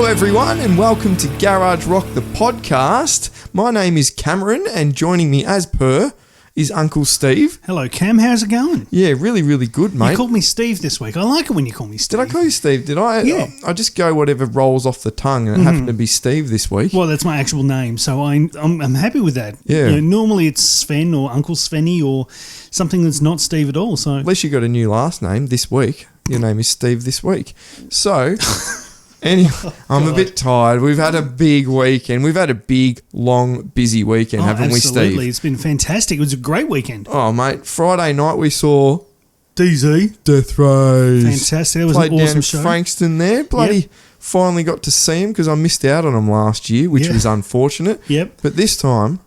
Hello everyone and welcome to Garage Rock the podcast. My name is Cameron and joining me as per is Uncle Steve. Hello Cam, how's it going? Yeah, really good, mate. You called me Steve this week. I like it when you call me Steve. Did I call you Steve? Did I? Yeah. I just go whatever rolls off the tongue and it happened to be Steve this week. Well, that's my actual name, so I'm happy with that. Yeah. You know, normally it's Sven or Uncle Svenny or something that's not Steve at all. So At least you got a new last name this week. Your name is Steve this week. So... Anyway, I'm a bit tired. We've had a big weekend. We've had a big, long, busy weekend, haven't we, Steve? Absolutely. It's been fantastic. It was a great weekend. Oh, mate. Friday night we saw DZ. Death Race. Fantastic. That was Played an down awesome in show. Frankston there. Bloody finally got to see him because I missed out on him last year, which was unfortunate. Yep. But this time...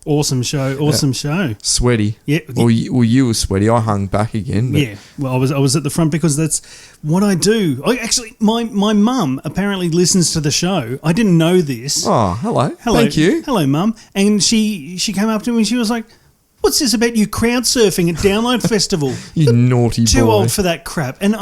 Awesome show. Awesome show. Sweaty. Yeah. Well, you were sweaty. I hung back again. But Yeah, well, I was at the front because that's what I do. My mum apparently listens to the show. I didn't know this. Oh, hello. Thank you. Hello, Mum. And she came up to me and she was like, "What's this about you crowd surfing at Download Festival? You naughty boy. Too old for that crap." And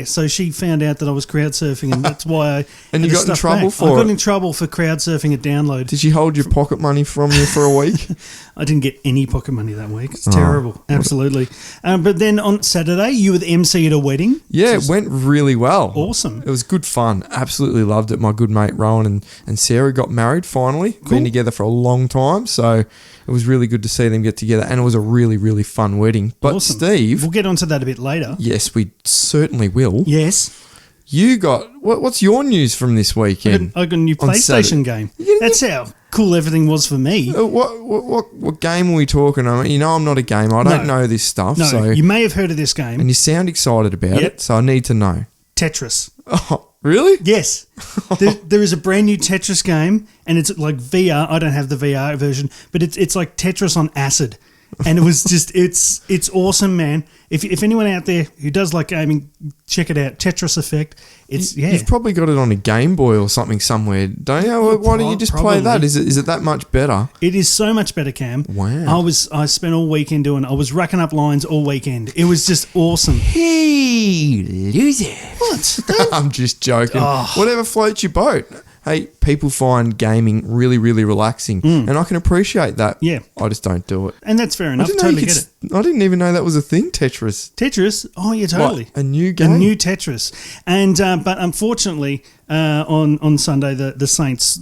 so she found out that I was crowd surfing and that's why I And you had to got in stuff trouble back. for I got it? in trouble for crowd surfing at Download. Did she hold your pocket money from you for a week? I didn't get any pocket money that week. It's terrible. Absolutely. But then on Saturday, you were the MC at a wedding. Yeah, it went really well. Awesome. It was good fun. Absolutely loved it. My good mate Rowan and Sarah got married finally. Cool. Been together for a long time, so it was really good to see them get together. And it was a really fun wedding. But Awesome. Steve, We'll get onto that a bit later. yes, we certainly will. Yes. You got what's your news from this weekend? I got a new On PlayStation game. That's how cool everything was for me. What game are we talking about? You know I'm not a gamer. I don't know this stuff. No, so you may have heard of this game. and you sound excited about Yep. it, so I need to know. Tetris. Oh, really? Yes. there is a brand new Tetris game, and it's like VR. I don't have the VR version, but it's like Tetris on acid. And it was just, it's awesome, man. If anyone out there who does like gaming, check it out. Tetris Effect. You've probably got it on a Game Boy or something somewhere, don't you? Why don't you just play that? Probably. Is it that much better? It is so much better, Cam. Wow. I spent all weekend I was racking up lines all weekend. It was just awesome. Hey, loser. What? I'm just joking. Oh. Whatever floats your boat. Hey, people find gaming really relaxing, and I can appreciate that. Yeah. I just don't do it. And that's fair I enough. didn't, know Totally you get could it. I didn't even know that was a thing, Tetris. Tetris? Oh, yeah, totally. What, a new game? A new Tetris. And but unfortunately, on Sunday, the Saints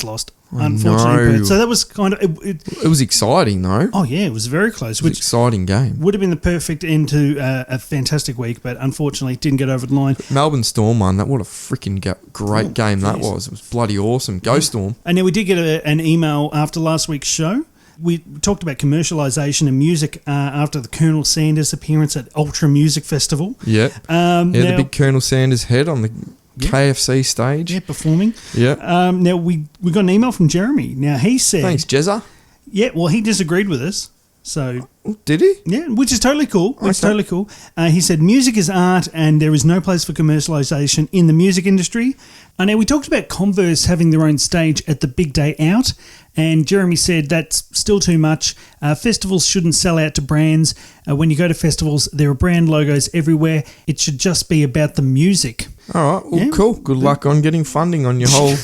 lost. Unfortunately. no. So that was kind of... It was exciting, though. oh, yeah, it was very close, It was an which exciting game. would have been the perfect end to a fantastic week, but unfortunately didn't get over the line. Melbourne Storm won that. What a freaking great game that geez. was. It was bloody awesome. Go Storm. And then we did get an email after last week's show. We talked about commercialisation and music after the Colonel Sanders appearance at Ultra Music Festival. Yeah. Now- The big Colonel Sanders head on the KFC stage. Yeah, performing. Yeah. Now, we got an email from Jeremy. Now, he said... Thanks, Jezza. Yeah, well, he disagreed with us. So, Did he? yeah, which is totally cool. It's Okay. totally cool. He said, music is art and there is no place for commercialisation in the music industry. And now we talked about Converse having their own stage at the big day out. And Jeremy said that's still too much. Festivals shouldn't sell out to brands. When you go to festivals, there are brand logos everywhere. It should just be about the music. All right. Well, Yeah. cool. Good luck on getting funding on your whole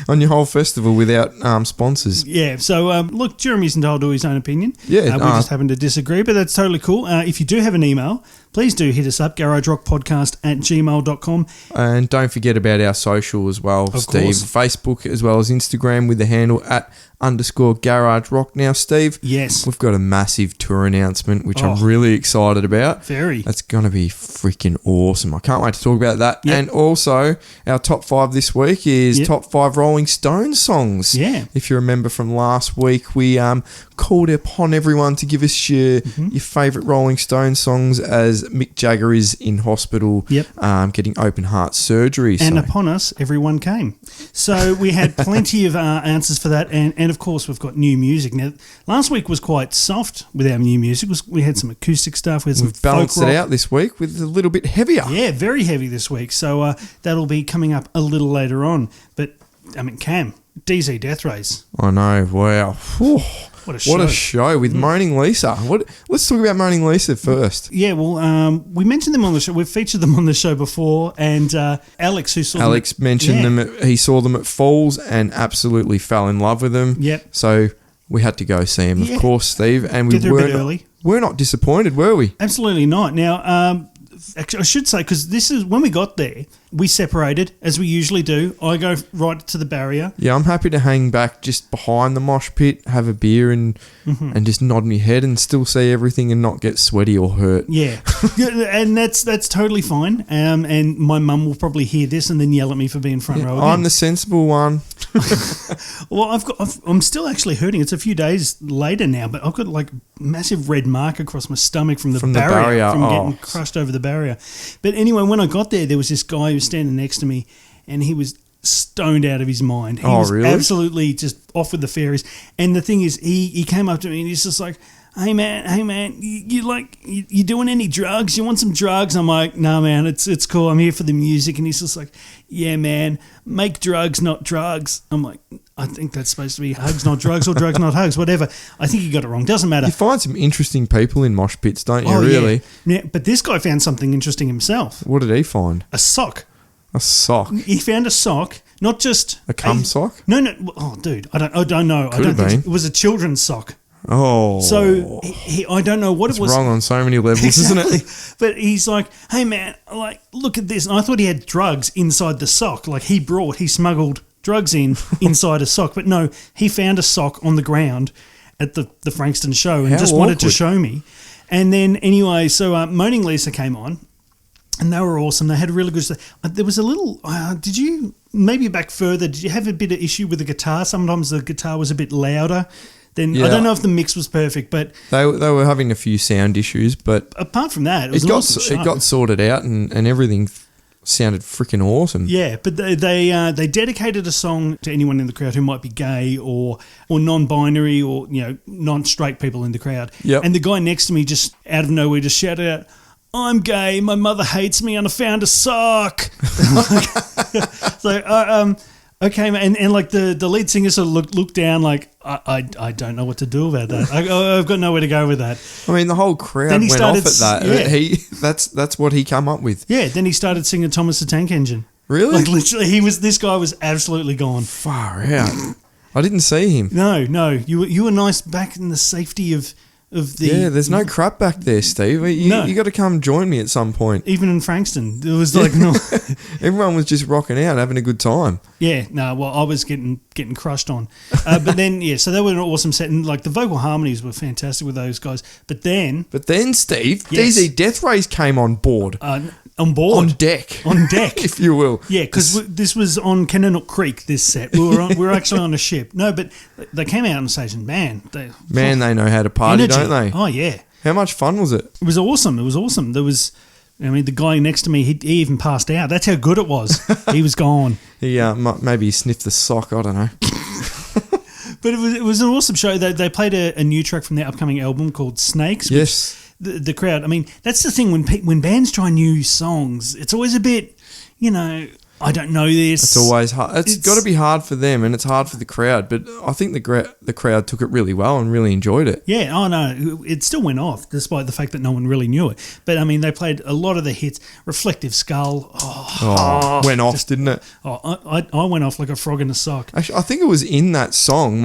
on your whole festival without sponsors. Yeah, so look, Jeremy's entitled to his own opinion. Yeah, we just happen to disagree, but that's totally cool. If you do have an email, please do hit us up, garagerockpodcast@gmail.com. And don't forget about our social as well, Steve. course. Facebook as well as Instagram with the handle @_Garage Rock. Now, Steve, Yes, we've got a massive tour announcement, which Oh. I'm really excited about. very. That's going to be freaking awesome. I can't wait to talk about that. Yep. And also, our top 5 this week is Yep. top 5 Rolling Stones songs. Yeah. If you remember from last week, we called upon everyone to give us your favourite Rolling Stones songs as Mick Jagger is in hospital Yep. getting open heart surgery. And so. upon us, everyone came. So we had plenty of answers for that. And of course, we've got new music. Now, last week was quite soft with our new music. We had some acoustic stuff. We had some We've balanced folk it rock. out this week with a little bit heavier. Yeah, very heavy this week. So that'll be coming up a little later on. But, I mean, Cam, DZ Death Race. I know. Wow. Whew. What What a show. What a show with Moaning Lisa. Let's talk about Moaning Lisa first. Yeah, well, we mentioned them on the show. We've featured them on the show before, and Alex, who saw Alex them, mentioned them. He saw them at Falls and absolutely fell in love with them. Yep. So we had to go see him, of course, Steve. And we Get there a bit early. We're not disappointed, were we? Absolutely not. Now, actually, I should say, because this is when we got there, we separated as we usually do. I go right to the barrier. Yeah, I'm happy to hang back just behind the mosh pit, have a beer, and just nod my head and still see everything and not get sweaty or hurt. Yeah, and that's totally fine. And my mum will probably hear this and then yell at me for being front row. I'm the sensible one. Well, I'm still actually hurting. It's a few days later now, but I've got like massive red mark across my stomach from the barrier. From getting crushed over the barrier. But anyway, when I got there was this guy who was standing next to me, and he was stoned out of his mind. He was really? Absolutely just off with the fairies. And the thing is, he came up to me and he's just like, hey man, you doing any drugs? You want some drugs? I'm like, no man, it's cool. I'm here for the music. And he's just like, yeah man, make drugs, not drugs. I'm like, I think that's supposed to be hugs, not drugs, or drugs, not hugs, whatever. I think he got it wrong. Doesn't matter. You find some interesting people in mosh pits, don't you, really? Yeah, but this guy found something interesting himself. What did he find? A sock. A sock? He found a sock, not just... A cum sock? No. Oh, dude, I don't know. Could have been. It was a children's sock. Oh. So I don't know what it was. It's wrong on so many levels, exactly. isn't it? But he's like, hey man, like, look at this. And I thought he had drugs inside the sock. Like he smuggled drugs inside a sock. But no, he found a sock on the ground at the Frankston show and just wanted to show me. And then anyway, so Moaning Lisa came on. And they were awesome. They had a really good... there was a little... did you... Maybe back further, did you have a bit of issue with the guitar? Sometimes the guitar was a bit louder. Then I don't know if the mix was perfect, but... They were having a few sound issues, but... Apart from that, it was an awesome show. It got sorted out and everything sounded freaking awesome. Yeah, but they dedicated a song to anyone in the crowd who might be gay or non-binary or, non-straight people in the crowd. Yep. And the guy next to me just out of nowhere just shouted out, I'm gay, my mother hates me, and I found a sock. So, okay, and like the lead singer sort of looked down like, I don't know what to do about that. I've got nowhere to go with that. I mean, the whole crowd went off at that. Yeah. That's what he come up with. Yeah, then he started singing Thomas the Tank Engine. Really? Like literally, this guy was absolutely gone. Far out. I didn't see him. No, you were nice back in the safety of the... Yeah, there's no crap back there, Steve. You got to come join me at some point. Even in Frankston, it was like... no. Everyone was just rocking out, having a good time. Yeah, no, well, I was getting crushed on. But then, yeah, so they were an awesome set. And, like, the vocal harmonies were fantastic with those guys. But then, Steve, yes. DZ Death Rays came on board. On board. On deck. On deck. If you will. Yeah, because this was on Kennanook Creek, this set. We were actually on a ship. No, but they came out on stage and, they know how to party, energy. Don't they? Oh, yeah. How much fun was it? It was awesome. There was... the guy next to me, he even passed out. That's how good it was. He was gone. He maybe he sniffed the sock. I don't know. But it was an awesome show. They played a new track from their upcoming album called Snakes. Yes. The crowd. I mean, that's the thing when bands try new songs, it's always a bit, I don't know this. It's always hard. It's got to be hard for them, and it's hard for the crowd. But I think the crowd took it really well and really enjoyed it. Yeah, oh no, it still went off despite the fact that no one really knew it. But I mean, they played a lot of the hits. Reflective Skull. Went off, didn't it? I went off like a frog in a sock. Actually, I think it was in that song.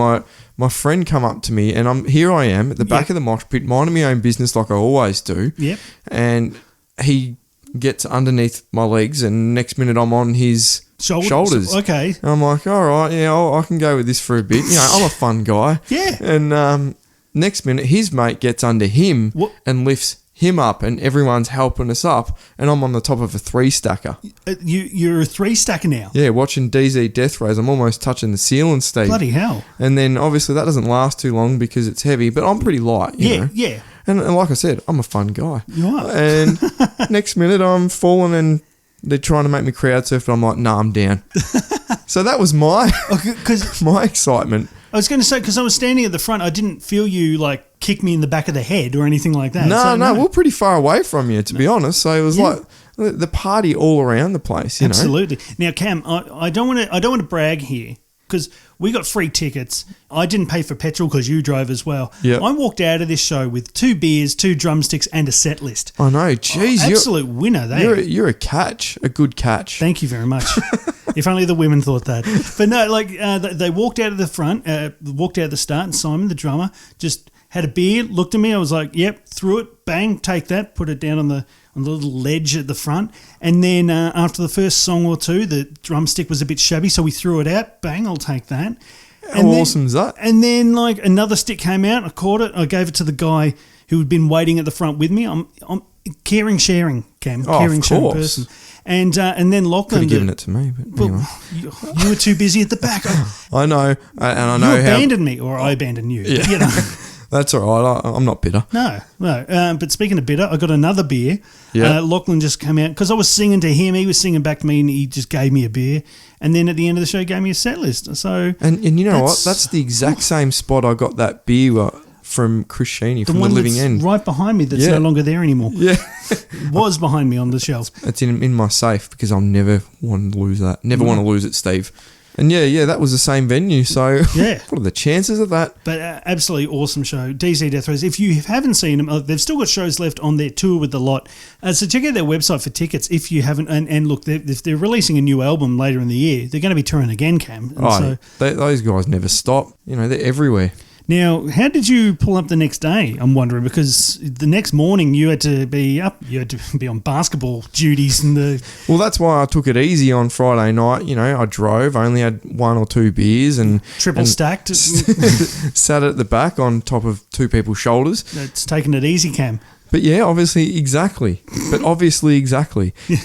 My friend come up to me, and I am at the back of the mosh pit, minding my own business like I always do. Yep. And he gets underneath my legs, and next minute I'm on his shoulders. Okay. And I'm like, all right, yeah, I can go with this for a bit. I'm a fun guy. Yeah. And next minute, his mate gets under him and lifts him up, and everyone's helping us up, and I'm on the top of a 3-stacker. You're a 3-stacker now? Yeah, watching DZ Death Rays. I'm almost touching the ceiling, Steve. Bloody hell. And then obviously that doesn't last too long because it's heavy, but I'm pretty light, you know. Yeah. And like I said, I'm a fun guy. You are. And next minute I'm falling and they're trying to make me crowd surf, but I'm like, nah, I'm down. So that was my excitement. I was going to say, because I was standing at the front, I didn't feel you like kick me in the back of the head or anything like that. No, we're pretty far away from you, to be honest. So it was like the party all around the place, you know. Absolutely. Now, Cam, I don't want to brag here, because we got free tickets. I didn't pay for petrol because you drove as well. Yeah. I walked out of this show with 2 beers, 2 drumsticks, and a set list. I know. Jeez, Absolute winner there. you're a catch, a good catch. Thank you very much. If only the women thought that. But no, like they walked out of the front, walked out of the start, and Simon, the drummer, just had a beer, looked at me. I was like, "Yep," threw it, bang, take that, put it down on the little ledge at the front. And then after the first song or two, the drumstick was a bit shabby, so we threw it out. Bang, I'll take that. How awesome is that? And then like another stick came out. I caught it. I gave it to the guy who had been waiting at the front with me. I'm caring, sharing, Cam. Oh, Caring, of sharing course. person. And then Lachlan... Could have given it to me, but Well, anyway. you were too busy at the back. I know, and I You know how... abandoned me, or I abandoned you. Yeah. But, you know, That's all right. I'm not bitter. no. But speaking of bitter, I got another beer. Yeah. Lachlan just came out because I was singing to him. He was singing back to me, and he just gave me a beer. And then at the end of the show, he gave me a set list. So And you know what? That's the exact same spot I got that beer from Chris Sheeny from the one Living that's End. right behind me that's Yeah. no longer there anymore. Yeah. Was behind me on the shelf. It's in my safe because I'll never want to lose that. Never want to lose it, Steve. And yeah, that was the same venue. So Yeah. what are the chances of that? But absolutely awesome show. DC Death Race. If you haven't seen them, they've still got shows left on their tour with the lot. So check out their website for tickets if you haven't. And look, if they're releasing a new album later in the year, they're going to be touring again, Cam. And so, Those guys never stop. You know, they're everywhere. now, how did you pull up the next day? I'm wondering, because the next morning you had to be up. You had to be on basketball duties and the... Well, that's why I took it easy on Friday night. You know, I drove, I only had 1 or 2 beers and Triple stacked. sat at the back on top of 2 people's shoulders. It's taking it easy, Cam. But yeah, obviously, exactly.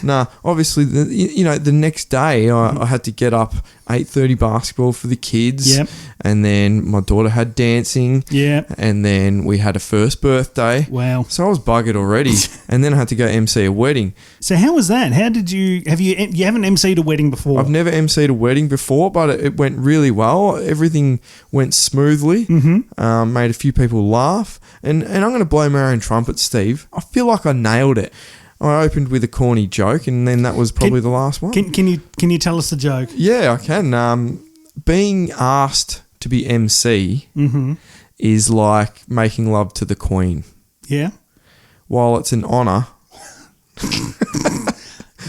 Nah, obviously, the next day I had to get up 8:30 basketball for the kids. Yep. And then my daughter had dancing. Yeah. And then we had a first birthday. Wow. So I was buggered already. And then I had to go MC a wedding. So how was that? How did you haven't MC'd a wedding before? I've never MC'd a wedding before, but it went really well. Everything went smoothly. Made a few people laugh. And I'm going to blow my own trumpet, Steve. I feel like I nailed it. I opened with a corny joke, and then that was probably the last one. Can you tell us the joke? Yeah, I can. Being asked to be MC is like making love to the Queen. Yeah. While it's an honour,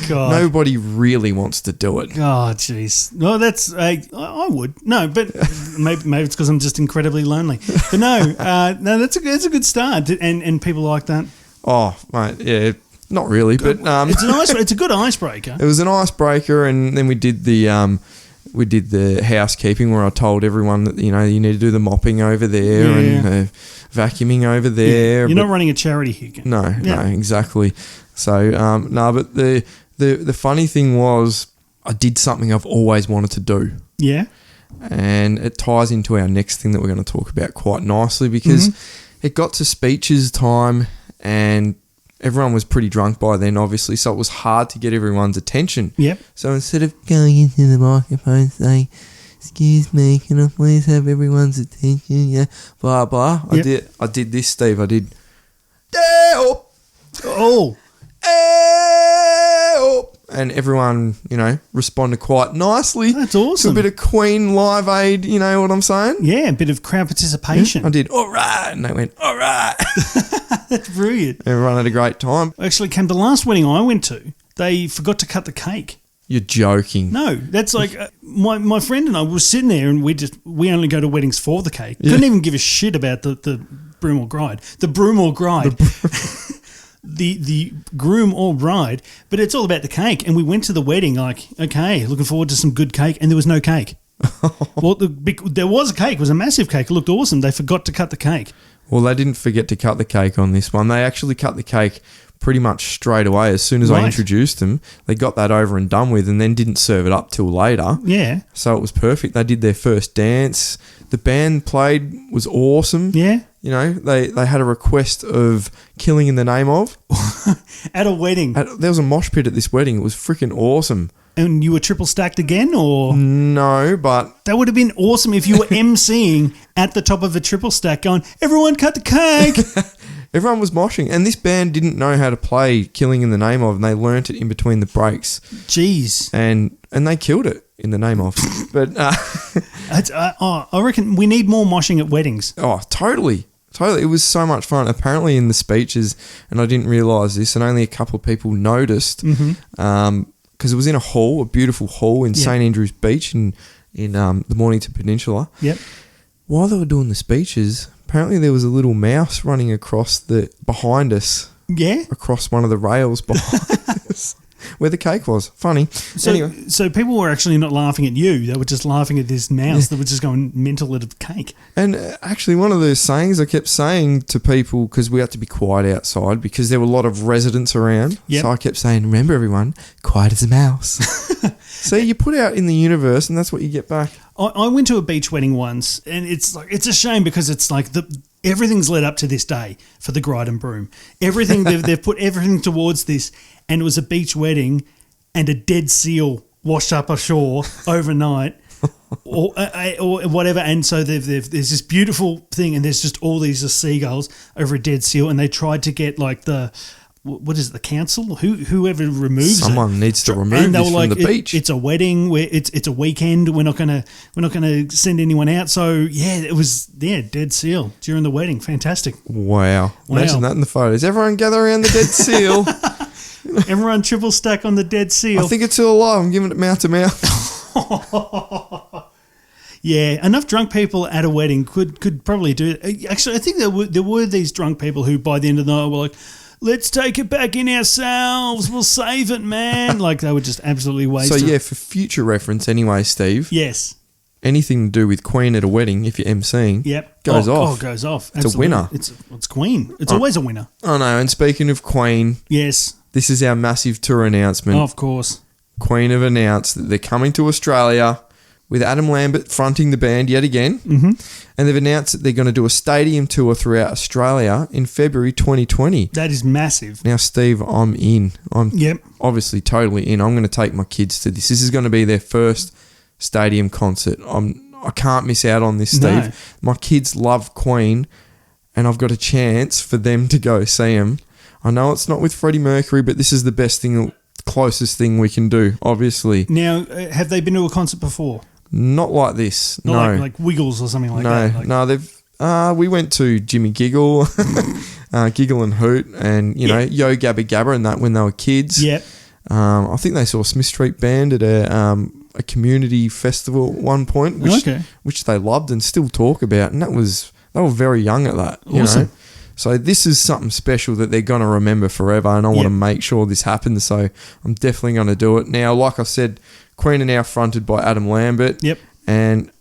God. nobody really wants to do it. Oh, jeez. No, that's I would. No, but maybe it's because I'm just incredibly lonely. But no, that's a good start, and people like that. Oh, mate, yeah, not really, but It's a good icebreaker. it was an icebreaker, and then we did the housekeeping where I told everyone that you need to do the mopping over there and vacuuming over there. You're not running a charity here. Ken. No, exactly. So but the funny thing was I did something I've always wanted to do. Yeah. And it ties into our next thing that we're going to talk about quite nicely because it got to speeches time and everyone was pretty drunk by then, obviously, so it was hard to get everyone's attention. Yep. So instead of going into the microphone saying, "Excuse me, can I please have everyone's attention?" Yeah, blah blah. Yep. I did this, Steve. I did. Help! Oh. Help! And everyone, responded quite nicely. That's To awesome. a bit of Queen Live Aid, you know what I'm saying? Yeah, a bit of crowd participation. I did, all right. And they went, all right. That's brilliant. Everyone had a great time. Actually, Cam, the last wedding I went to, they forgot to cut the cake. You're joking. No, that's like my friend and I were sitting there, and we only go to weddings for the cake. Couldn't even give a shit about the broom or bride. The broom or bride. The groom or bride, but it's all about the cake. And we went to the wedding like, okay, looking forward to some good cake, and there was no cake. Well, there was a cake. It was a massive cake. It looked awesome. They forgot to cut the cake. Well, they didn't forget to cut the cake on this one. They actually cut the cake pretty much straight away. As soon as I introduced them, they got that over and done with and then didn't serve it up till later. Yeah. So it was perfect. They did their first dance. The band played, was awesome. Yeah. They had a request of Killing in the Name of. At a wedding. There was a mosh pit at this wedding. It was freaking awesome. And you were triple stacked again, or? No, but... That would have been awesome if you were emceeing at the top of a triple stack going, everyone cut the cake. Everyone was moshing. And this band didn't know how to play Killing in the Name Of, and they learnt it in between the breaks. Jeez. And they killed it in the name of. But I reckon we need more moshing at weddings. oh, totally. Totally. It was so much fun. Apparently in the speeches, and I didn't realise this, and only a couple of people noticed, because it was in a hall, a beautiful hall in St Andrews Beach in the Mornington Peninsula. Yep. While they were doing the speeches, apparently there was a little mouse running behind us. Yeah? Across one of the rails behind us. Where the cake was. Funny. So people were actually not laughing at you. They were just laughing at this mouse that was just going mental at a cake. And actually one of those sayings I kept saying to people, because we had to be quiet outside because there were a lot of residents around. Yep. So I kept saying, remember everyone, quiet as a mouse. So you put out in the universe and that's what you get back. I went to a beach wedding once, and it's a shame because it's like everything's led up to this day for the Gryden Broom. Everything they've put everything towards this, and it was a beach wedding, and a dead seal washed up ashore overnight, or whatever. And so there's this beautiful thing, and there's just all these seagulls over a dead seal, and they tried to get like what is it, the council? Whoever removes someone needs to remove this from the beach. It's a wedding where it's a weekend. We're not gonna send anyone out. So yeah, it was dead seal during the wedding. Fantastic. Wow. Imagine that in the photos. Everyone gather around the dead seal. Everyone triple stack on the dead seal. I think it's still alive. I'm giving it mouth to mouth. Yeah, enough drunk people at a wedding could probably do it. Actually, I think there were these drunk people who by the end of the night were like, let's take it back in ourselves. We'll save it, man. Like they were just absolutely wasted. So yeah, for future reference anyway, Steve. Yes. Anything to do with Queen at a wedding, if you're emceeing, goes off. Oh, goes off. It's absolutely. A winner. It's Queen. It's always a winner. Oh no, and speaking of Queen. Yes. This is our massive tour announcement. Oh, of course. Queen have announced that they're coming to Australia with Adam Lambert fronting the band yet again. Mm-hmm. And they've announced that they're going to do a stadium tour throughout Australia in February 2020. That is massive. Now, Steve, I'm in. I'm obviously totally in. I'm going to take my kids to this. This is going to be their first stadium concert. I can't miss out on this, Steve. No. My kids love Queen, and I've got a chance for them to go see them. I know it's not with Freddie Mercury, but this is the best thing, closest thing we can do, obviously. Now, have they been to a concert before? Not like this, no. Like Wiggles or something like that? No, they've... we went to Jimmy Giggle, Giggle and Hoot, and, you know, Yo Gabba Gabba and that when they were kids. Yep. I think they saw Smith Street Band at a community festival at one point, which they loved and still talk about, and they were very young at that. You know? So this is something special that they're going to remember forever, and I want to make sure this happens, so I'm definitely going to do it. Now, like I said, Queen are now fronted by Adam Lambert, and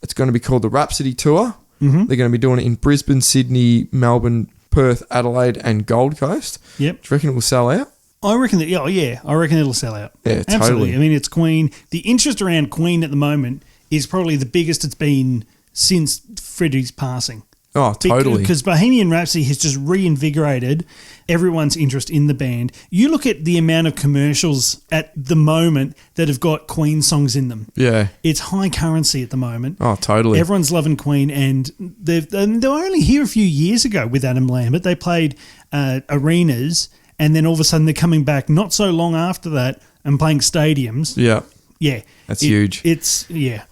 it's going to be called the Rhapsody Tour. Mm-hmm. They're going to be doing it in Brisbane, Sydney, Melbourne, Perth, Adelaide, and Gold Coast. Yep. Do you reckon it will sell out? I reckon that. I reckon it'll sell out. Yeah, absolutely. Totally. I mean, it's Queen. The interest around Queen at the moment is probably the biggest it's been since Freddie's passing. Oh, totally. Because Bohemian Rhapsody has just reinvigorated everyone's interest in the band. You look at the amount of commercials at the moment that have got Queen songs in them. Yeah. It's high currency at the moment. Oh, totally. Everyone's loving Queen, and they were only here a few years ago with Adam Lambert. They played arenas, and then all of a sudden they're coming back not so long after that and playing stadiums. Yeah. Yeah. That's huge.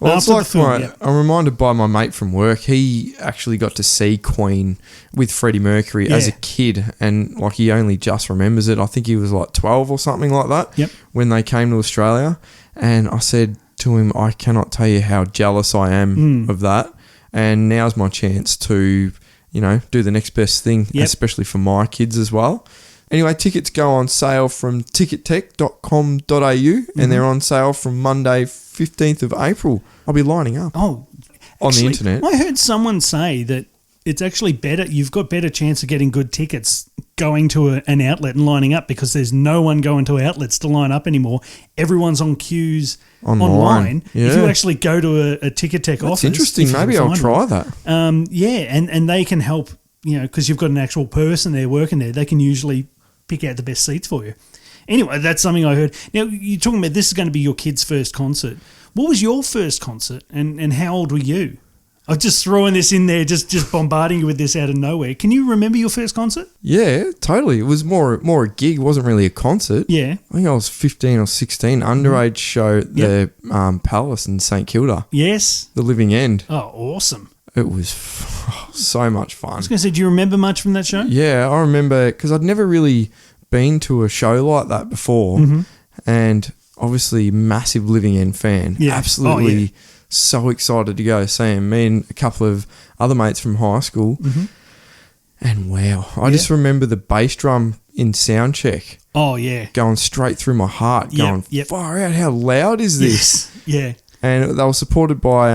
Well, it's like I'm reminded by my mate from work. He actually got to see Queen with Freddie Mercury as a kid, and like he only just remembers it. I think he was like 12 or something like that when they came to Australia. And I said to him, I cannot tell you how jealous I am of that. And now's my chance to, you know, do the next best thing, especially for my kids as well. Anyway, tickets go on sale from tickettech.com.au and they're on sale from Monday, 15th of April. I'll be lining up on the internet. I heard someone say that it's actually better. You've got better chance of getting good tickets going to an outlet and lining up because there's no one going to outlets to line up anymore. Everyone's on queues online. Yeah. If you actually go to a Ticket Tech office. That's interesting. Maybe I'll try that. And they can help, you know, because you've got an actual person there working there. They can usually pick out the best seats for you. Anyway, that's something I heard. Now, you're talking about this is going to be your kid's first concert. What was your first concert and how old were you? I'm just throwing this in there, just bombarding you with this out of nowhere. Can you remember your first concert? Yeah, totally. It was more a gig. It wasn't really a concert. Yeah. I think I was 15 or 16. Underage show at the Palace in St Kilda. Yes. The Living End. Oh, awesome. It was so much fun. I was going to say, do you remember much from that show? Yeah, I remember because I'd never really been to a show like that before, and obviously massive Living End fan. Yeah. Absolutely so excited to go see him. Me and a couple of other mates from high school. And wow, I just remember the bass drum in sound check Oh, yeah. going straight through my heart, going, far out, how loud is this? Yes. Yeah. And they were supported by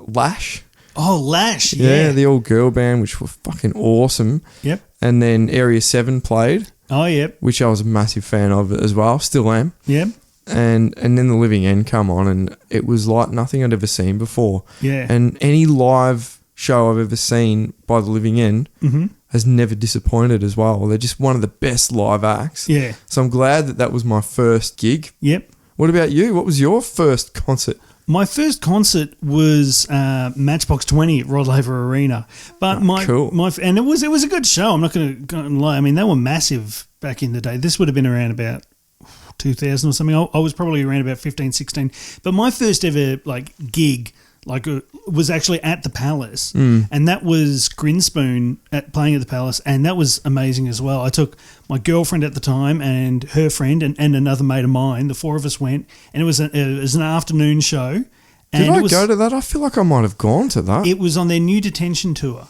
Lash. Oh, Lash. Yeah, Yeah. the all girl band, which were fucking awesome. Yep. And then Area 7 played, Oh, yep. which I was a massive fan of as well, still am. Yep. And then the Living End come on, and it was like nothing I'd ever seen before. Yeah. And any live show I've ever seen by the Living End has never disappointed as well. They're just one of the best live acts. Yeah. So I'm glad that was my first gig. Yep. What about you? What was your first concert? My first concert was Matchbox 20 at Rod Laver Arena, but cool. and it was a good show. I'm not going to lie. I mean, they were massive back in the day. This would have been around about 2000 or something. I was probably around about 15, 16. But my first ever gig was actually at the Palace, and that was Grinspoon playing at the Palace, and that was amazing as well. I took my girlfriend at the time and her friend and another mate of mine. The four of us went, and it was an afternoon show. And Did I go to that? I feel like I might have gone to that. It was on their new detention tour.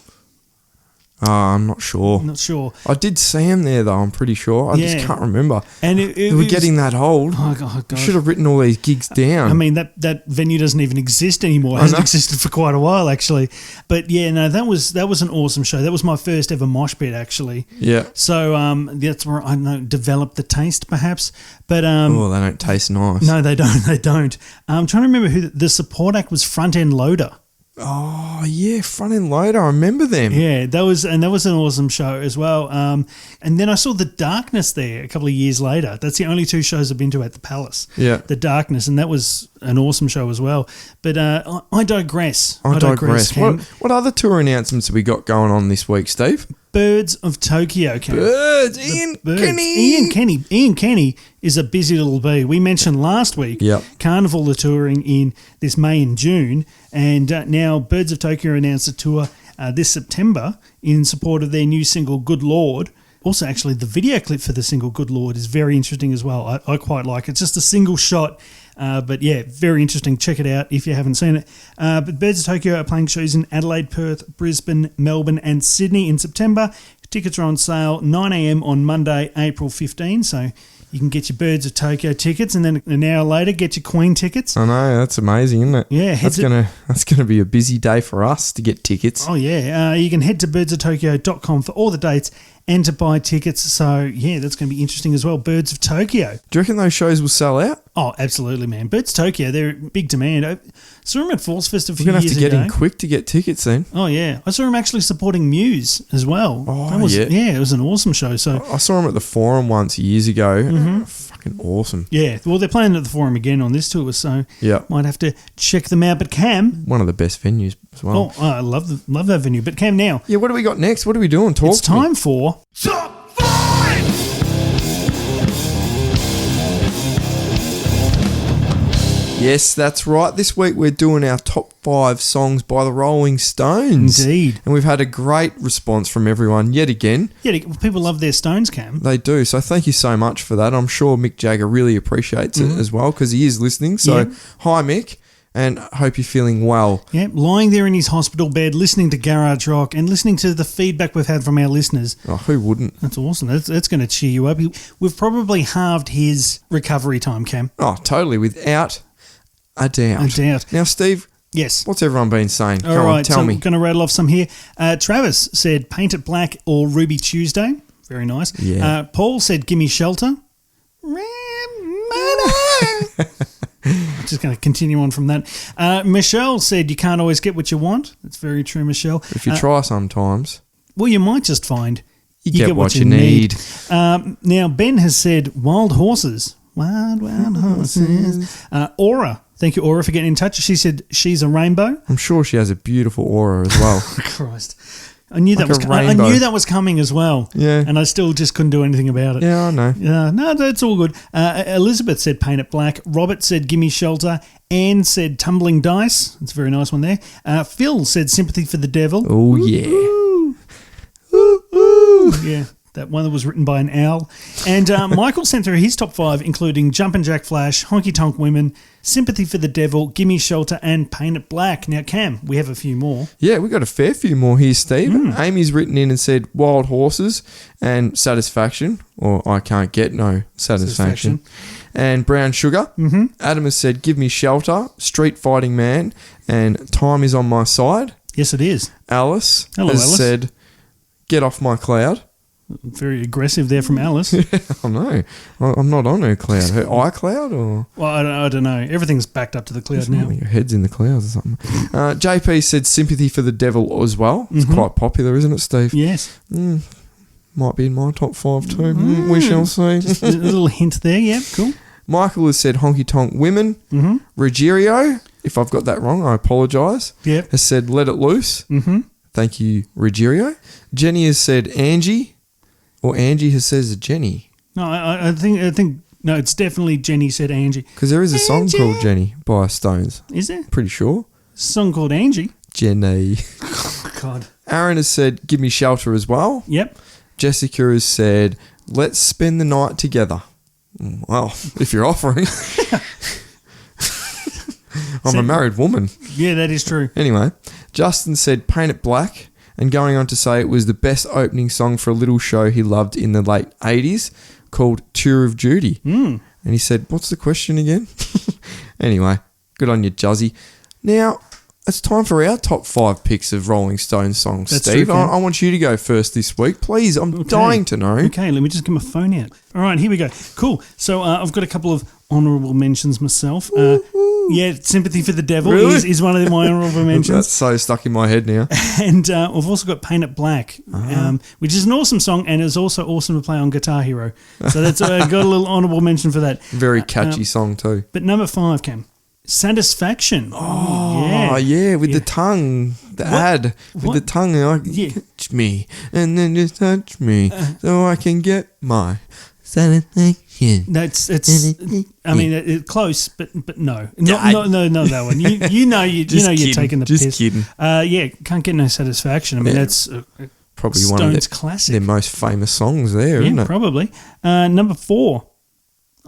I'm not sure. I'm not sure. I did see him there, though, I'm pretty sure. I just can't remember. And we're getting that old. Oh, God. Should have written all these gigs down. I mean, that venue doesn't even exist anymore. It hasn't existed for quite a while, actually. But, yeah, no, that was an awesome show. That was my first ever mosh pit, actually. Yeah. So that's where I developed the taste, perhaps. But they don't taste nice. No, they don't. They don't. I'm trying to remember who the support act was. Front End Loader. Oh, yeah, Front End Loader. I remember them. Yeah, that was an awesome show as well. And then I saw The Darkness there a couple of years later. That's the only two shows I've been to at the Palace. Yeah. The Darkness, and that was an awesome show as well. But I digress. I digress. What other tour announcements have we got going on this week, Steve? Birds of Tokyo. Birds. Ian Kenny. Ian Kenny is a busy little bee. We mentioned last week Carnival are touring in this May and June, and now Birds of Tokyo announced a tour this September in support of their new single Good Lord. Also, actually, the video clip for the single Good Lord is very interesting as well. I quite like it. It's just a single shot, but yeah, very interesting. Check it out if you haven't seen it. But Birds of Tokyo are playing shows in Adelaide, Perth, Brisbane, Melbourne and Sydney in September. Tickets are on sale 9 a.m. on Monday, April 15, so you can get your Birds of Tokyo tickets, and then an hour later get your Queen tickets. I know, that's amazing, isn't it? Yeah, that's gonna be a busy day for us to get tickets. Oh yeah, you can head to birdsoftokyo.com for all the dates and to buy tickets. So yeah, that's going to be interesting as well. Birds of Tokyo. Do you reckon those shows will sell out? Oh, absolutely, man. Birds of Tokyo, they're big demand. I saw them at Falls Fest a few years ago. We're going to have to get in quick to get tickets then. Oh, yeah. I saw them actually supporting Muse as well. Oh, yeah, it was an awesome show. So I saw them at the Forum once years ago. Fucking awesome. Yeah. Well, they're playing at the Forum again on this tour, so might have to check them out. But Cam... One of the best venues as well. Oh, I love that venue. But Cam, now... Yeah, what do we got next? What are we doing? It's time for... Top 5! Yes, that's right. This week we're doing our top 5 songs by the Rolling Stones. Indeed. And we've had a great response from everyone yet again. Yeah, people love their Stones, Cam. They do. So thank you so much for that. I'm sure Mick Jagger really appreciates it as well because he is listening. So hi, Mick. And I hope you're feeling well. Yeah, lying there in his hospital bed, listening to Garage Rock and listening to the feedback we've had from our listeners. Oh, who wouldn't? That's awesome. That's going to cheer you up. We've probably halved his recovery time, Cam. Oh, totally. Without a doubt. Now, Steve. Yes. What's everyone been saying? All right, tell me. I'm going to rattle off some here. Travis said Paint It Black or Ruby Tuesday. Very nice. Yeah. Paul said Gimme Shelter. I'm just going to continue on from that. Michelle said you can't always get what you want. That's very true, Michelle. If you try sometimes. Well, you might just find you get what you need. Now, Ben has said Wild Horses. Wild horses. Aura Thank you, Aura, for getting in touch. She said she's a rainbow. I'm sure she has a beautiful aura as well. Christ. I knew Like that was a I rainbow. knew that was coming as well. Yeah. And I still just couldn't do anything about it. Yeah, I know. Yeah, no, that's all good. Elizabeth said Paint It Black. Robert said Gimme Shelter. Anne said Tumbling Dice. That's a very nice one there. Phil said Sympathy for the Devil. Oh, yeah. Ooh. Yeah, that one that was written by an owl. And Michael sent through his top 5, including Jumpin' Jack Flash, Honky Tonk Women, Sympathy for the Devil, Gimme Shelter, and Paint It Black. Now, Cam, we have a few more. Yeah, we got a fair few more here, Steve. Amy's written in and said Wild Horses and Satisfaction, or I Can't Get No Satisfaction. And Brown Sugar. Mm-hmm. Adam has said Give Me Shelter, Street Fighting Man, and Time Is On My Side. Yes, it is. Alice Hello, has Alice. said Get Off My Cloud. Very aggressive there from Alice. I know. I'm not on her cloud. Her iCloud or... Well, I don't know. Everything's backed up to the cloud now. Your head's in the clouds or something. JP said Sympathy for the Devil as well. It's quite popular, isn't it, Steve? Yes. Might be in my top 5 too. We shall see. Just a little hint there. Yeah, cool. Michael has said Honky Tonk Women. Mm-hmm. Ruggiero, if I've got that wrong, I apologise. Yep. Has said Let It Loose. Mm-hmm. Thank you, Ruggiero. Jenny has said Angie. Or Angie has says Jenny. No, I think no, it's definitely Jenny said Angie. Because there is a song Angie. called Jenny by Stones. Is there? Pretty sure. A song called Angie? Jenny. God. Aaron has said Give Me Shelter as well. Yep. Jessica has said, let's spend the night together. Well, if you're offering. I'm a married woman. Yeah, that is true. Anyway, Justin said Paint It Black, and going on to say it was the best opening song for a little show he loved in the late 80s called Tour of Duty. And he said, what's the question again? Anyway, good on you, Juzzy. Now, it's time for our top 5 picks of Rolling Stones songs, That's Steve. true, Ken. I want you to go first this week. Please, I'm dying to know. Okay, let me just get my phone out. All right, here we go. Cool. So I've got a couple of honourable mentions myself. Yeah, Sympathy for the Devil Really? is one of my honourable mentions. That's so stuck in my head now. And we've also got Paint It Black, which is an awesome song and is also awesome to play on Guitar Hero. So that's got a little honourable mention for that. Very catchy song too. But number 5, Cam, Satisfaction. Oh, yeah, with the tongue, the ad, with What? the tongue, like, Yeah. touch me, and then just touch me, so I can get my satisfaction. No, it's I mean, it's close, but no, no, that one. You know you're taking the just piss. kidding. Yeah, Can't Get No Satisfaction. I mean, Yeah. that's Probably Stones one of classic. their most famous songs there, isn't Yeah, it? probably. Number 4,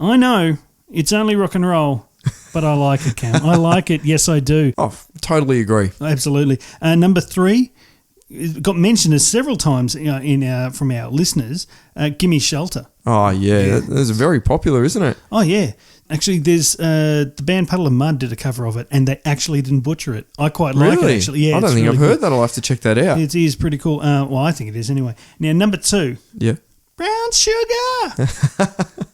I know it's only rock and roll, but I like it, Cam. I like it. Yes, I do. Oh, totally agree. Absolutely. Number 3, it got mentioned several times from our listeners. Gimme Shelter. Oh, yeah, that's very popular, isn't it? Oh yeah, actually, there's the band Puddle of Mud did a cover of it, and they actually didn't butcher it. I quite like it. Actually, yeah, I don't it's think really I've heard good. that. I'll have to check that out. It is pretty cool. Well, I think it is anyway. Now, number 2, Yeah. Brown Sugar.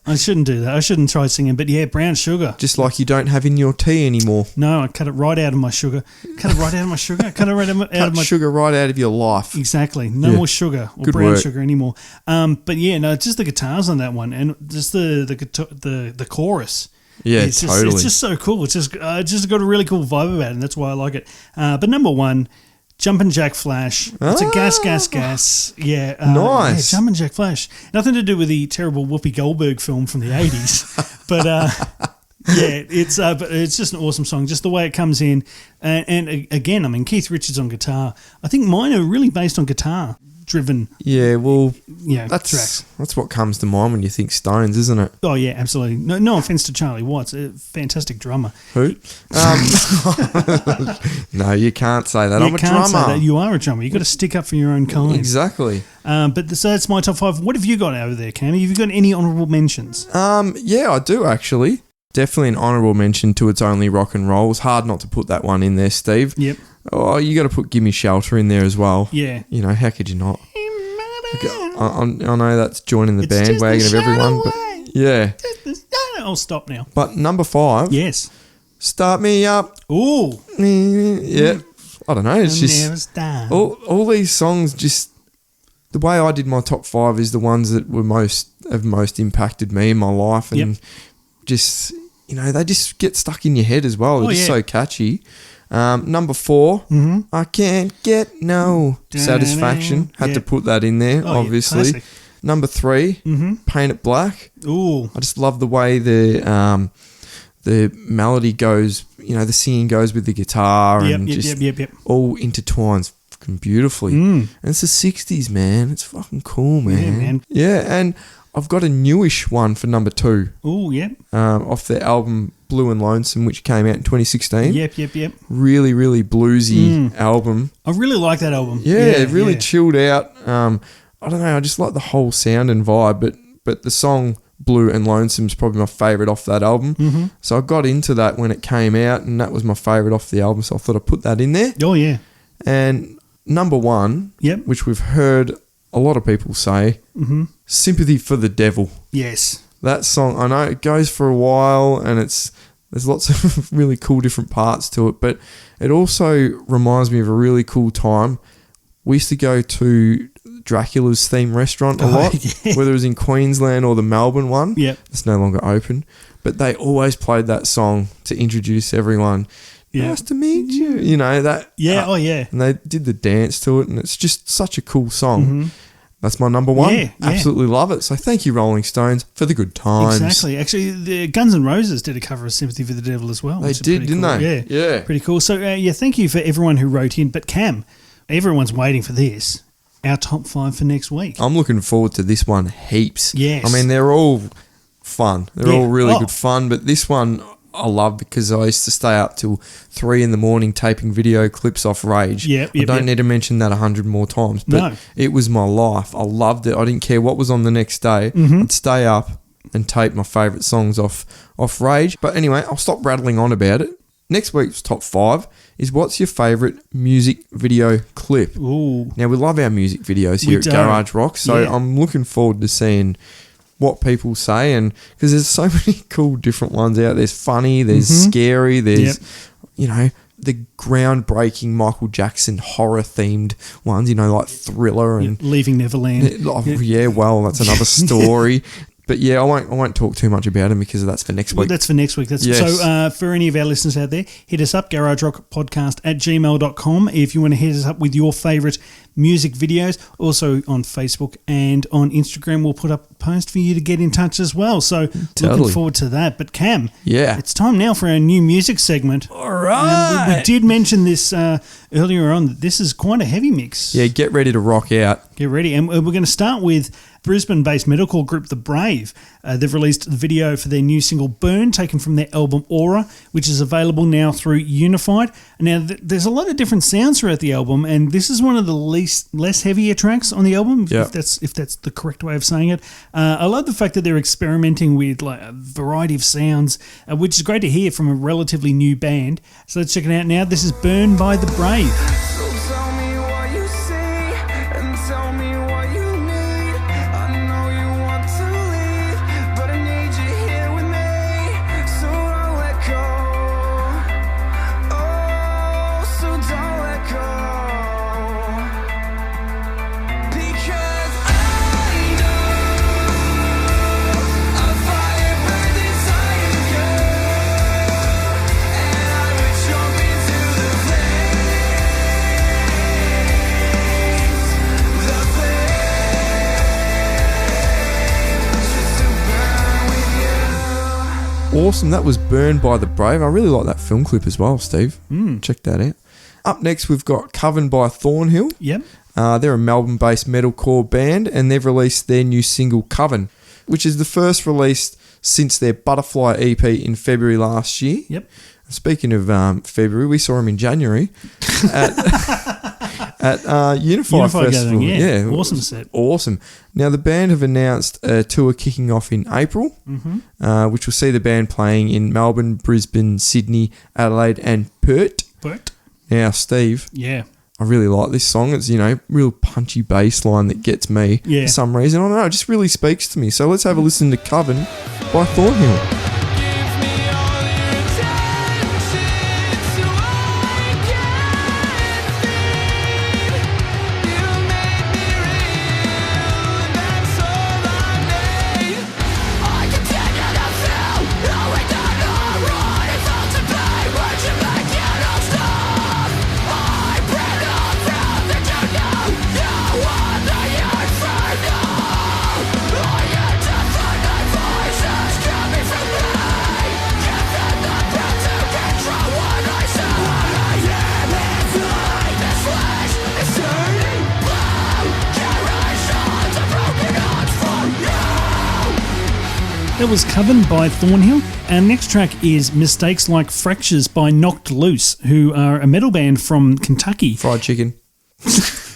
I shouldn't do that. I shouldn't try singing, but yeah, Brown Sugar. Just like you don't have in your tea anymore. No, I cut it right out of my sugar. Cut it right out of my sugar. Cut it right out Cut of my sugar right out of your life. Exactly. No Yeah. more sugar or Good brown work. sugar anymore. But yeah, no, it's just the guitars on that one, and just the chorus. Yeah, it's just, totally. It's just so cool. It's just got a really cool vibe about it, and that's why I like it. But number 1, Jumpin' Jack Flash. It's a gas. Yeah. Nice. Yeah, Jumpin' Jack Flash. Nothing to do with the terrible Whoopi Goldberg film from the 80s. But yeah, but it's just an awesome song. Just the way it comes in. And again, I mean, Keith Richards on guitar. I think mine are really based on guitar-driven Yeah, well, tracks. that's what comes to mind when you think Stones, isn't it? Oh, yeah, absolutely. No offense to Charlie Watts, a fantastic drummer. Who? No, you can't say that. You I'm a can't drummer. say that. You are a drummer. You've got to stick up for your own kind. Exactly. So that's my top 5. What have you got over there, Cam? Have you got any honourable mentions? Yeah, I do actually. Definitely an honourable mention to It's Only Rock and Roll. It's hard not to put that one in there, Steve. Yep. Oh, you got to put Gimme Shelter in there as well. Yeah. You know, how could you not? I know that's joining the It's just bandwagon a of everyone, but shadow away. yeah. I'll stop now. But number 5, Yes. Start Me Up. Ooh. Yeah. I don't know. It's I'll just never stop. all these songs. Just the way I did my top 5 is the ones that have most impacted me in my life, and Yep. just they just get stuck in your head as well. They're just so catchy. Number 4, I can't get no satisfaction. Had to put that in there, obviously. Yeah, Number 3, Paint It Black. Ooh. I just love the way the melody goes, the singing goes with the guitar and all intertwines fucking beautifully. And it's the 60s, man. It's fucking cool, man. Yeah, man. Yeah, and I've got a newish one for number 2. Ooh, yep. Off their album Blue and Lonesome, which came out in 2016. Yep. Really, really bluesy album. I really like that album. Yeah, really chilled out. I don't know, I just like the whole sound and vibe, but the song Blue and Lonesome is probably my favourite off that album. So I got into that when it came out, and that was my favourite off the album, so I thought I'd put that in there. Oh, yeah. And number 1, which we've heard a lot of people say, Sympathy for the Devil. Yes. That song, I know it goes for a while, and there's lots of really cool different parts to it, but it also reminds me of a really cool time. We used to go to Dracula's theme restaurant a lot, whether it was in Queensland or the Melbourne one. It's no longer open, but they always played that song to introduce everyone. Nice to meet you. That. And they did the dance to it, and it's just such a cool song. That's my number 1. Absolutely love it. So thank you, Rolling Stones, for the good times. Exactly. Actually, the Guns N' Roses did a cover of Sympathy for the Devil as well. They did, didn't they? Yeah. Pretty cool. So, thank you for everyone who wrote in. But Cam, everyone's waiting for this. Our top 5 for next week. I'm looking forward to this one heaps. Yes. I mean, they're all fun. They're all really good fun, but this one I love because I used to stay up till 3 a.m. taping video clips off Rage. I don't need to mention that 100 more times, but it was my life. I loved it. I didn't care what was on the next day. I'd stay up and tape my favourite songs off Rage. But anyway, I'll stop rattling on about it. Next week's top 5 is what's your favourite music video clip? Ooh. Now, we love our music videos here at Garage Rock, so I'm looking forward to seeing what people say, and because there's so many cool different ones out. There's funny, there's scary, there's, the groundbreaking Michael Jackson horror-themed ones, like Thriller and... Leaving Neverland. Well, that's another story. But I won't talk too much about them because that's for next week. Well, that's for next week. So for any of our listeners out there, hit us up, garagerockpodcast@gmail.com if you want to hit us up with your favourite music videos. Also on Facebook and on Instagram, we'll put up a post for you to get in touch as well. So looking forward to that. But Cam, it's time now for our new music segment. All right. We did mention this earlier on. This is quite a heavy mix. Yeah, get ready to rock out. Get ready. And we're going to start with Brisbane-based metalcore group The Brave. They've released the video for their new single Burn, taken from their album Aura, which is available now through Unified. Now, there's a lot of different sounds throughout the album, and this is one of the less heavier tracks on the album, if that's the correct way of saying it. I love the fact that they're experimenting with a variety of sounds, which is great to hear from a relatively new band. So let's check it out now. This is Burn by The Brave. Awesome. That was Burned by The Brave. I really like that film clip as well, Steve. Check that out. Up next, we've got Coven by Thornhill. Yep. They're a Melbourne-based metalcore band, and they've released their new single, Coven, which is the first released since their Butterfly EP in February last year. Yep. Speaking of February, we saw them in January at Unified Festival. Gathering, yeah. Awesome set. Awesome. Now, the band have announced a tour kicking off in April, which will see the band playing in Melbourne, Brisbane, Sydney, Adelaide and Perth. Now, Steve. Yeah. I really like this song. It's, real punchy bass line that gets me for some reason. I don't know, it just really speaks to me. So let's have a listen to Coven by Thornhill. I continue to feel, no, we don't know. That was Coven by Thornhill. Our next track is Mistakes Like Fractures by Knocked Loose, who are a metal band from Kentucky. Fried chicken.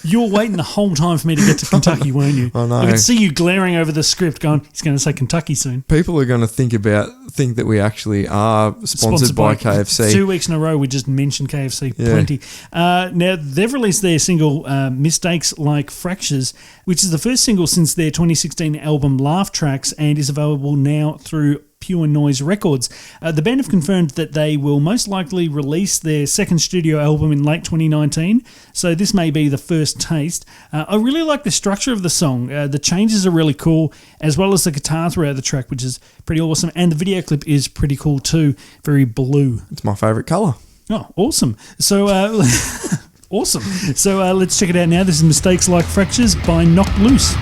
You were waiting the whole time for me to get to Kentucky, weren't you? I know. I could see you glaring over the script going, he's going to say Kentucky soon. People are going to think that we actually are sponsored by KFC. 2 weeks in a row, we just mentioned KFC plenty. Now, they've released their single, Mistakes Like Fractures, which is the first single since their 2016 album Laugh Tracks and is available now through Pure Noise Records. The band have confirmed that they will most likely release their second studio album in late 2019, so this may be the first taste. I really like the structure of the song. The changes are really cool, as well as the guitar throughout the track, which is pretty awesome, and the video clip is pretty cool too, very blue. It's my favourite colour. Oh, awesome. So, awesome. So let's check it out now. This is Mistakes Like Fractures by Knocked Loose.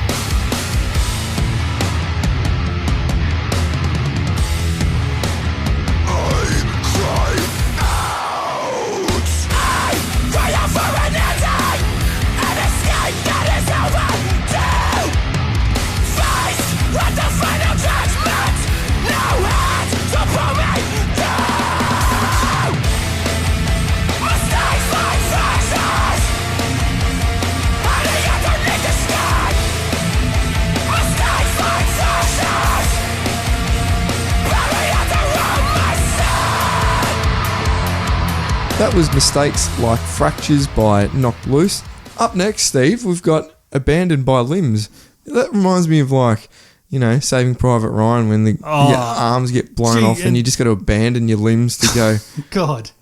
That was Mistakes Like Fractures by Knocked Loose. Up next, Steve, we've got Abandoned by Limbs. That reminds me of, like, you know, Saving Private Ryan when your arms get blown off and you just got to abandon your limbs to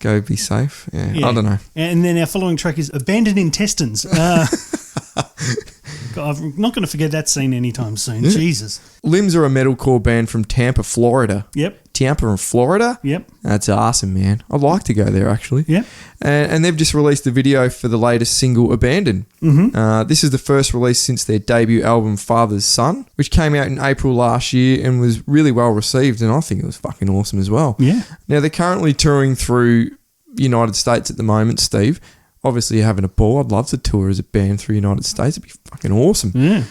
go be safe. Yeah, I don't know. And then our following track is Abandoned Intestines. I'm not going to forget that scene anytime soon. Yeah. Jesus. Limbs are a metalcore band from Tampa, Florida. Yep. Tampa in Florida? Yep. That's awesome, man. I'd like to go there, actually. Yep. And they've just released the video for the latest single, Abandoned. Mm-hmm. This is the first release since their debut album, Father's Son, which came out in April last year and was really well received, and I think it was fucking awesome as well. Yeah. Now, they're currently touring through the United States at the moment, Steve. Obviously, you're having a ball. I'd love to tour as a band through the United States. It'd be fucking awesome. Yeah.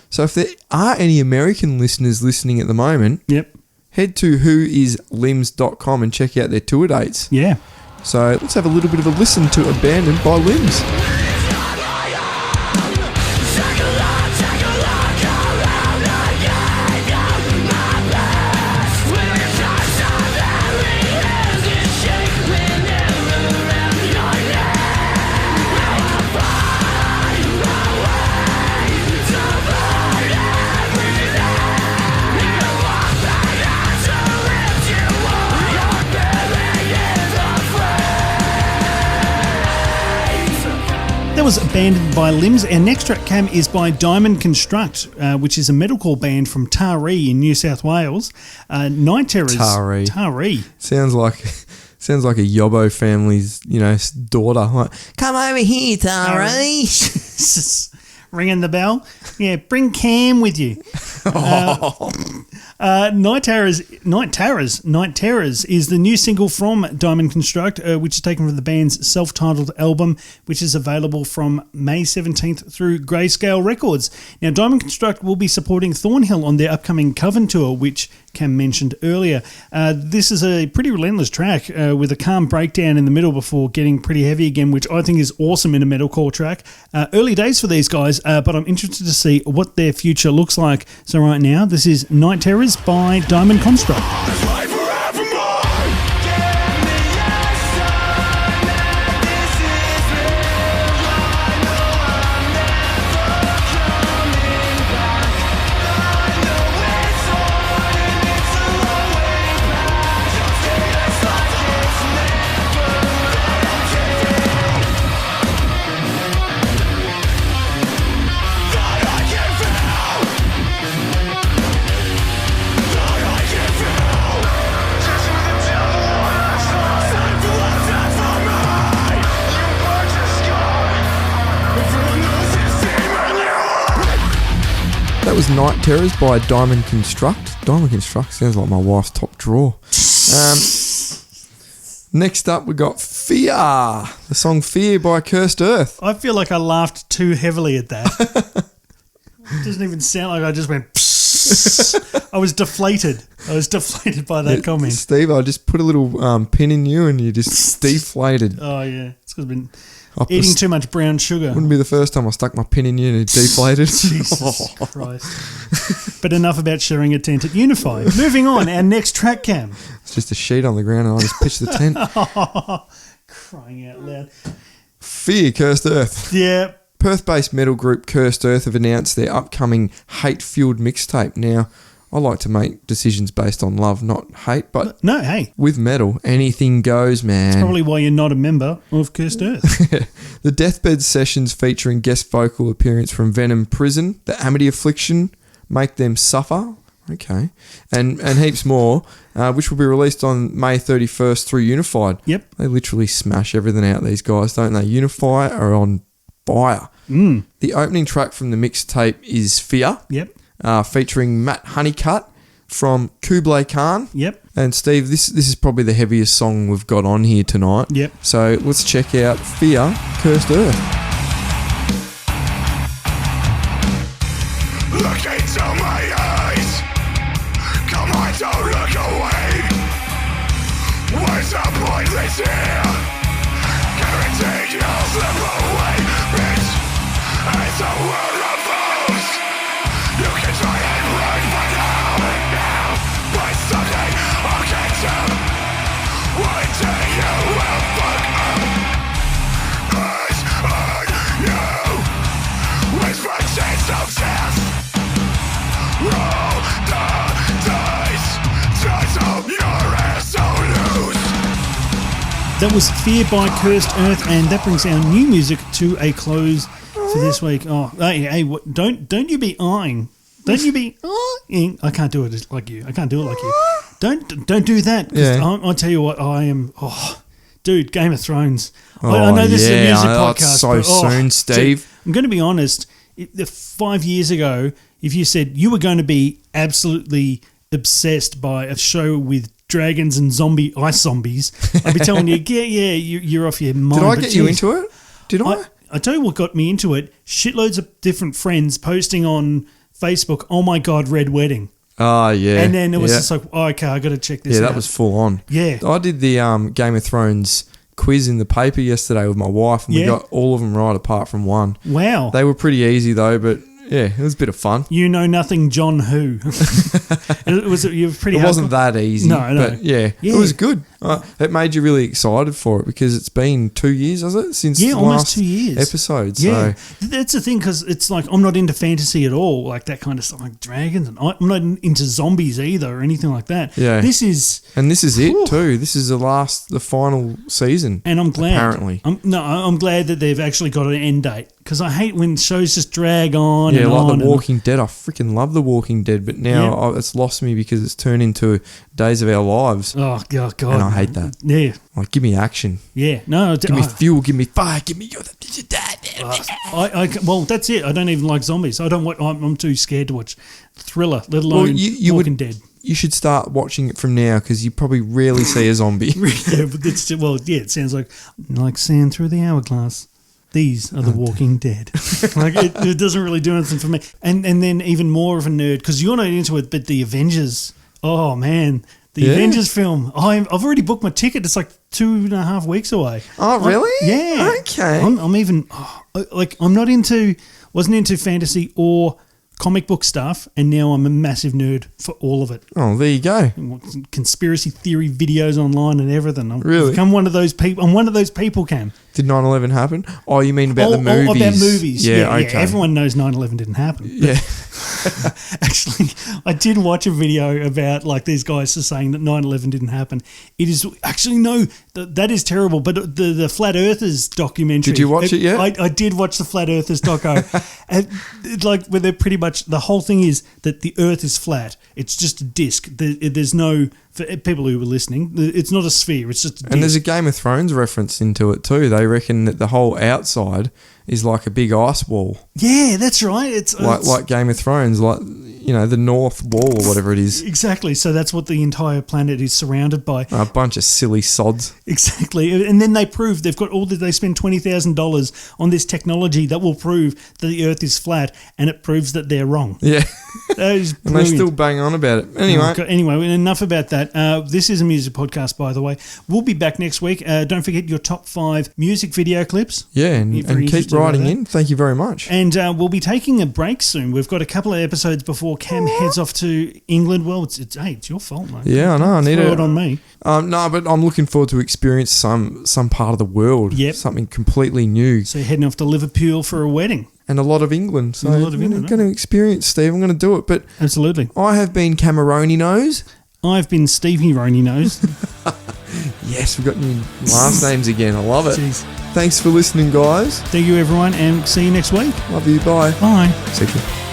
So if there are any American listeners listening at the moment, head to whoislimbs.com and check out their tour dates. Yeah. So let's have a little bit of a listen to Abandoned by Limbs. Was Abandoned by Limbs. Our next track, Cam, is by Diamond Construct, which is a metalcore band from Taree in New South Wales. Night Terrors. Taree. Sounds like a Yobbo family's, daughter. Like, come over here, Taree. Ringing the bell. Yeah, bring Cam with you. Night Terrors is the new single from Diamond Construct, which is taken from the band's self-titled album, which is available from May 17th through Grayscale Records. Now, Diamond Construct will be supporting Thornhill on their upcoming Coven tour, which Cam mentioned earlier. This is a pretty relentless track with a calm breakdown in the middle before getting pretty heavy again, which I think is awesome in a metalcore track. Early days for these guys, but I'm interested to see what their future looks like. So right now, this is Night Terrors by Diamond Construct. That was Night Terrors by Diamond Construct. Diamond Construct sounds like my wife's top drawer. Next up, we got Fear. The song Fear by Cursed Earth. I feel like I laughed too heavily at that. It doesn't even sound like I just went... I was deflated. By that comment. Steve, I just put a little pin in you and you just deflated. Oh, yeah. It's because I've been eating too much brown sugar. Wouldn't be the first time I stuck my pin in you and it deflated. Jesus Christ. But enough about sharing a tent at Unify. Moving on, our next track, Cam. It's just a sheet on the ground and I just pitched the tent. Crying out loud. Fear, Cursed Earth. Yeah. Perth-based metal group Cursed Earth have announced their upcoming hate-fueled mixtape. Now, I like to make decisions based on love, not hate, but no, hey. with metal, anything goes, man. That's probably why you're not a member of Cursed Earth. The Deathbed Sessions featuring guest vocal appearance from Venom Prison, The Amity Affliction, Make Them Suffer, okay, and heaps more, which will be released on May 31st through Unified. Yep. They literally smash everything out, these guys, don't they? Unify are on fire. The opening track from the mixtape is Fear. Yep. Featuring Matt Honeycutt from Kublai Khan. Yep. And Steve, this is probably the heaviest song we've got on here tonight. Yep. So let's check out Fear, Cursed Earth. Look into my eyes. Come on, don't look away. What's the point this here? Guaranteed you'll slip away, bitch. It's a world of foes. You can try and run for now, but someday I'll catch up. One day you will fuck up. Eyes on you. Whisper chains of death. Roll the dice. Just hope your ass don't lose. That was Fear by Cursed Earth, and that brings our new music to a close for this week. Oh, hey, don't you be eyeing. Don't you be eyeing. I can't do it like you. Don't do that. Yeah. I'll tell you what, I am. Oh, dude, Game of Thrones. I know this is a music podcast. So soon, Steve. I'm going to be honest. 5 years ago, if you said you were going to be absolutely obsessed by a show with dragons and ice zombies, I'd be telling you, you're off your mind. Did I get you into it? Did I? I tell you what got me into it. Shitloads of different friends posting on Facebook, oh my God, Red Wedding. Oh, yeah. And then it was just like, oh, okay, I got to check this out. Yeah, that was full on. Yeah. I did the Game of Thrones quiz in the paper yesterday with my wife, and we got all of them right apart from one. Wow. They were pretty easy though, but yeah, it was a bit of fun. You know nothing, John Who. It wasn't that easy. No. But yeah, it was good. It made you really excited for it because it's been 2 years, has it? Since the almost last 2 years. episode. Yeah. So. That's the thing, because it's like I'm not into fantasy at all, like that kind of stuff, like dragons, and I'm not into zombies either or anything like that. Yeah. This is it too. This is the final season. And I'm glad. Apparently. I'm glad that they've actually got an end date, because I hate when shows just drag on. Yeah, and like on The Walking Dead. I freaking love The Walking Dead, but now it's lost me because it's turned into Days of Our Lives. Oh, God. And I hate that. Yeah. Like, give me action. Yeah. No. Give me fuel, give me fire, give me your... Well, that's it. I don't even like zombies. I'm too scared to watch Thriller, let alone Walking Dead. You should start watching it from now because you probably rarely see a zombie. Yeah, but it sounds like sand through the hourglass. These are the Walking Dead. Like it doesn't really do anything for me. And then even more of a nerd, because you're not into it, but the Avengers. Oh man, the Avengers film. I've already booked my ticket. It's like 2.5 weeks away. Oh really? Yeah. Okay. Wasn't into fantasy or comic book stuff, and now I'm a massive nerd for all of it. Oh, there you go. Conspiracy theory videos online and everything. Really? I'm one of those people. I'm one of those people, Cam. Did 9/11 happen? Oh, you mean about the movies? About movies. Yeah, okay. Yeah, everyone knows 9/11 didn't happen. Yeah. Actually, I did watch a video about like these guys are saying that 9/11 didn't happen. It is actually no, that is terrible. But the Flat Earthers documentary. Did you watch it yet? I did watch the Flat Earthers doco. And like where they're pretty much the whole thing is that the Earth is flat. It's just a disc. There's no, for people who were listening, it's not a sphere. It's just a disc. And there's a Game of Thrones reference into it too. They reckon that the whole outside is like a big ice wall. Yeah, that's right. It's like Game of Thrones, like the North Wall or whatever it is. Exactly. So that's what the entire planet is surrounded by. A bunch of silly sods. Exactly. And then they prove they spend $20,000 on this technology that will prove that the Earth is flat, and it proves that they're wrong. Yeah. That is And they brilliant. still bang on about it. Anyway, Anyway, enough about that. This is a music podcast, by the way. We'll be back next week. Don't forget your top 5 music video clips. yeah, You're and very keep interested about writing that. in. Thank you very much. And we'll be taking a break soon. We've got a couple of episodes before Cam heads off to England. Well, it's your fault, mate. Yeah, I know. I need Throw it to. on me. No, but I'm looking forward to experience some part of the world. Yep. Something completely new. So you're heading off to Liverpool for a wedding. And a lot of England. So A lot of England, I'm going to experience, Steve. I'm going to do it. But Absolutely. I have been Cameroni Nose. I've been Stevie Roney Nose. Yes, we've got new last names again. I love it. Jeez. Thanks for listening, guys. Thank you, everyone, and see you next week. Love you. Bye. Bye. See you.